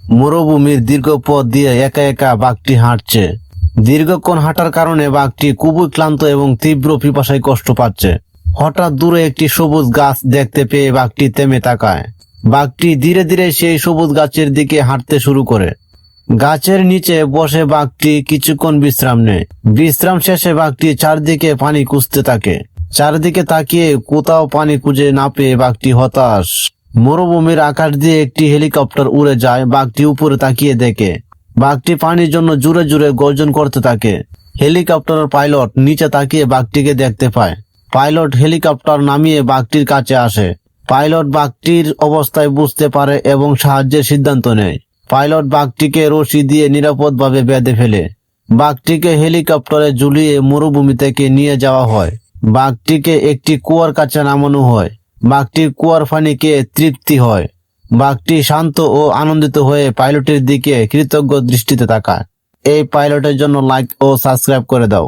মরুভূমির দীর্ঘ পথ দিয়ে একা একা বাঘটি হাঁটছে। দীর্ঘক্ষণ হাঁটার কারণে বাঘটি খুবই ক্লান্ত এবং তীব্র পিপাসায় কষ্ট পাচ্ছে। হঠাৎ দূরে একটি সবুজ গাছ দেখতে পেয়ে বাঘটি থেমে তাকায়। বাঘটি ধীরে ধীরে সেই সবুজ গাছের দিকে হাঁটতে শুরু করে। গাছের নিচে বসে বাঘটি কিছুক্ষণ বিশ্রাম নেয়। বিশ্রাম শেষে বাঘটি চারদিকে পানি খুঁজতে থাকে। চারদিকে তাকিয়ে কোথাও পানি খুঁজে না পেয়ে বাঘটি হতাশ। মরুভূমির আকাশ দিয়ে একটি হেলিকপ্টার উড়ে যায়। বাঘটি উপরে তাকিয়ে দেখে বাঘটি পানির জন্য জোরে জোরে গর্জন করতে থাকে। হেলিকপ্টারের পাইলট নিচে তাকিয়ে বাঘটিকে দেখতে পায়। পাইলট হেলিকপ্টার নামিয়ে বাঘটির কাছে আসে। পাইলট বাঘটির অবস্থায় বুঝতে পারে এবং সাহায্যের সিদ্ধান্ত নেয়। পাইলট বাঘটিকে রশি দিয়ে নিরাপদভাবে বেঁধে ফেলে। বাঘটিকে হেলিকপ্টারে ঝুলিয়ে মরুভূমি থেকে নিয়ে যাওয়া হয়। বাঘটিকে একটি কুয়ার কাছে নামানো হয়। বাঘটি কুয়ার পানি খেয়ে তৃপ্তি হয়। বাঘটি শান্ত ও আনন্দিত হয়ে পাইলটের দিকে কৃতজ্ঞ দৃষ্টিতে তাকায়। এই পাইলটের জন্য লাইক ও সাবস্ক্রাইব করে দাও।